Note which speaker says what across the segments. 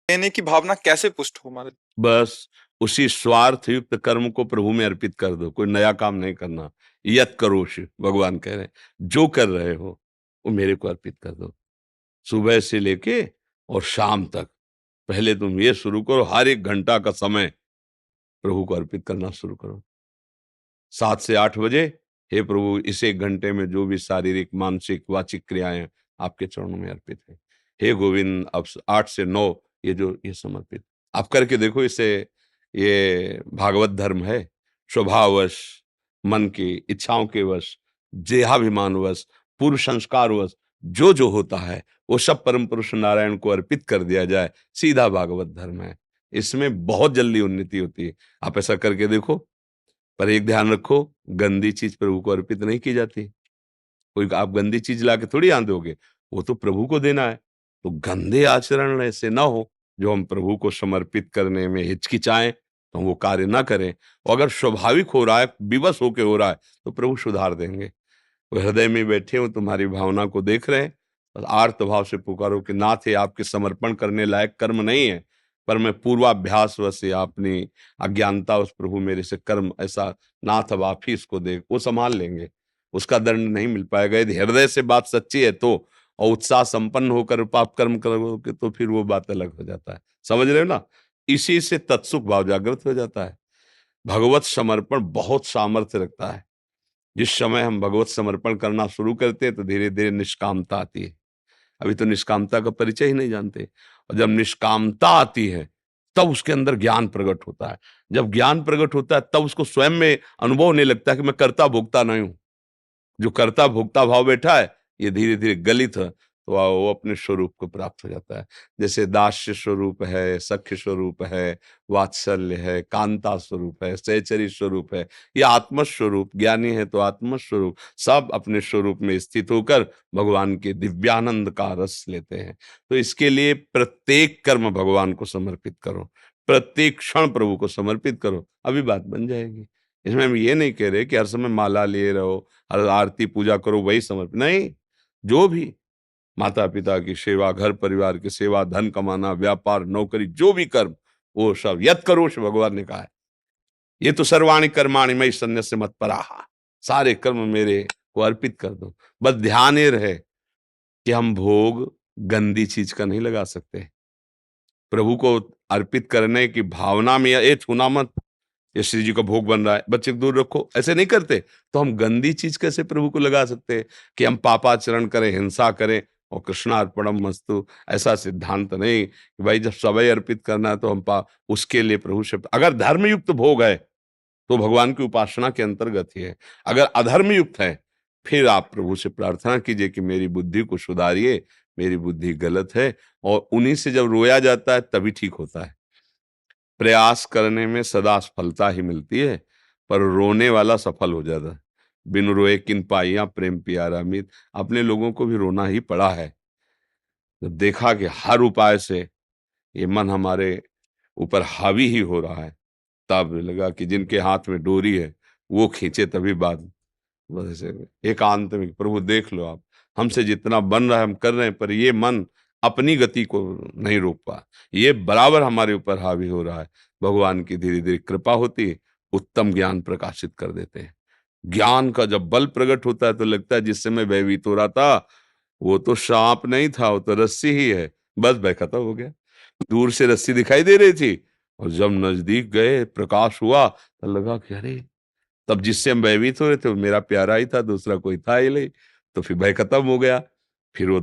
Speaker 1: देने की भावना कैसे पुष्ट हो हमारे?
Speaker 2: बस उसी स्वार्थ युक्त कर्म को प्रभु में अर्पित कर दो, कोई नया काम नहीं करना। यत करोष भगवान कह रहे हैं, जो कर रहे हो वो मेरे को अर्पित कर दो। सुबह से लेके और शाम तक पहले तुम ये शुरू करो, हर एक घंटा का समय प्रभु को अर्पित करना शुरू करो। 7 से 8 बजे, हे प्रभु इस 1 घंटे में जो भी शारीरिक मानसिक वाचिक क्रियाएं आपके चरणों में अर्पित है, हे गोविंद अब 8 से 9 ये समर्पित आप करके देखो। इसे ये भागवत धर्म है। स्वभाववश, मन की इच्छाओं के वश, देहाभिमानवश, पूर्व संस्कारवश जो जो होता है वो सब परम पुरुष नारायण को अर्पित कर दिया जाए, सीधा भागवत धर्म है। इसमें बहुत जल्दी उन्नति होती है। आप ऐसा करके देखो। पर एक ध्यान रखो, गंदी चीज प्रभु को अर्पित नहीं की जाती। कोई आप गंदी चीज लाके थोड़ी आन दोगे, वो तो प्रभु को देना है। तो गंदे आचरण ऐसे ना हो जो हम प्रभु को समर्पित करने में हिचकिचाएं, तो हम वो कार्य ना करें। और अगर स्वाभाविक हो रहा है, विवश होके हो रहा है, तो प्रभु सुधार देंगे। वो हृदय में बैठे हो, तुम्हारी भावना को देख रहे हैं, बस आर्त भाव से पुकारो कि नाथ, ये आपके समर्पण करने लायक कर्म नहीं है, पर मैं पूर्वाभ्यास वश या अपनी अज्ञानता उस प्रभु मेरे से कर्म ऐसा, नाथ अब आप ही इसको देख, वो संभाल लेंगे। उसका दंड नहीं मिल पाएगा। यदि हृदय से बात सच्ची है तो, और उत्साह संपन्न होकर पाप कर्म करोगे तो फिर वो बात अलग हो जाता है। समझ रहे हो ना? इसी से तत्सुख भाव जागृत हो जाता है। भगवत समर्पण बहुत सामर्थ्य रखता है। जिस समय हम भगवत समर्पण करना शुरू करते हैं तो धीरे धीरे निष्कामता आती है। अभी तो निष्कामता का परिचय ही नहीं जानते, और जब निष्कामता आती है तब उसके अंदर ज्ञान प्रकट होता है। जब ज्ञान प्रकट होता है तब उसको स्वयं में अनुभव होने लगता है कि मैं कर्ता भोक्ता नहीं हूं। जो कर्ता भोक्ता भाव बैठा है, ये धीरे धीरे गलित है, तो वो अपने स्वरूप को प्राप्त हो जाता है। जैसे दास्य स्वरूप है, सख्य स्वरूप है, वात्सल्य है, कांता स्वरूप है, सहचरी स्वरूप है, ये आत्मस्वरूप। ज्ञानी है तो आत्मस्वरूप, सब अपने स्वरूप में स्थित होकर भगवान के दिव्यानंद का रस लेते हैं। तो इसके लिए प्रत्येक कर्म भगवान को समर्पित करो, प्रत्येक क्षण प्रभु को समर्पित करो, अभी बात बन जाएगी। इसमें हम ये नहीं कह रहे कि हर समय माला लिए रहो, हर आरती पूजा करो वही समर्पित नहीं। जो भी माता पिता की सेवा, घर परिवार की सेवा, धन कमाना, व्यापार, नौकरी, जो भी कर्म, वो सब यत करोष भगवान ने कहा है। ये तो सर्वाणि कर्माणि मयि सन्न्यस्य मत्पराः, सारे कर्म मेरे को अर्पित कर दो। बस ध्यान ये रहे कि हम भोग गंदी चीज का नहीं लगा सकते। प्रभु को अर्पित करने की भावना में ये छूना मत, ये श्री जी का भोग बन रहा है, बच्चे को दूर रखो, ऐसे नहीं करते तो हम गंदी चीज कैसे प्रभु को लगा सकते हैं कि हम पापाचरण करें, हिंसा करें और कृष्णार्पणम मस्तु। ऐसा सिद्धांत नहीं कि भाई जब सवै अर्पित करना है तो हम उसके लिए प्रभु से, अगर धर्मयुक्त भोग है तो भगवान की उपासना के अंतर्गत ही है। अगर अधर्म युक्त है फिर आप प्रभु से प्रार्थना कीजिए कि मेरी बुद्धि को सुधारिए, मेरी बुद्धि गलत है। और उन्हीं से जब रोया जाता है तभी ठीक होता है। प्रयास करने में सदा सफलता ही मिलती है, पर रोने वाला सफल हो जाता है। बिन रोए किन पाइया प्रेम प्यारा मीत, अपने लोगों को भी रोना ही पड़ा है। जब देखा कि हर उपाय से ये मन हमारे ऊपर हावी ही हो रहा है, तब लगा कि जिनके हाथ में डोरी है वो खींचे तभी बात। बस ऐसे एकांत में प्रभु देख लो, आप हमसे जितना बन रहा है हम कर रहे हैं, पर ये मन अपनी गति को नहीं रोक पा, ये बराबर हमारे ऊपर हावी हो रहा है। भगवान की धीरे धीरे कृपा होती है, उत्तम ज्ञान प्रकाशित कर देते हैं। ज्ञान का जब बल प्रकट होता है तो लगता है जिस समय भयभीत हो रहा था वो तो सांप नहीं था, वो तो रस्सी ही है। बस भय खत्म हो गया। दूर से रस्सी दिखाई दे रही थी और जब नजदीक गए, प्रकाश हुआ, तो लगा कि अरे, तब जिससे हम भयभीत हो रहे थे वो मेरा प्यारा ही था, दूसरा कोई था ही नहीं। तो फिर भय खत्म हो गया। फिर वो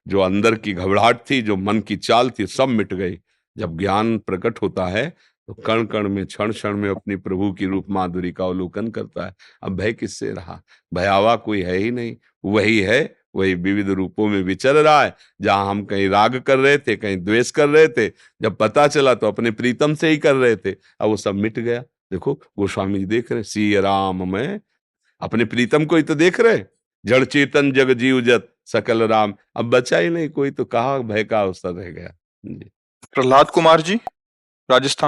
Speaker 2: जो अंदर की घबराहट थी, जो मन की चाल थी, सब मिट गई। जब ज्ञान प्रकट होता है तो कण कण में, क्षण क्षण में अपनी प्रभु की रूप माधुरी का अवलोकन करता है। अब भय किससे रहा? भयावा कोई है ही नहीं, वही है, वही विविध रूपों में विचर रहा है। जहां हम कहीं राग कर रहे थे, कहीं द्वेष कर रहे थे, जब पता चला तो अपने प्रीतम से ही कर रहे थे, अब वो सब मिट गया। देखो गोस्वामी जी देख रहे, सी राम में अपने प्रीतम को ही तो देख रहे। जड़ चेतन जग जीव जत सकल राम, अब बचा ही नहीं कोई, तो कहाँ भय का अवसर रह गया जी।
Speaker 1: प्रहलाद कुमार जी, राजस्थान।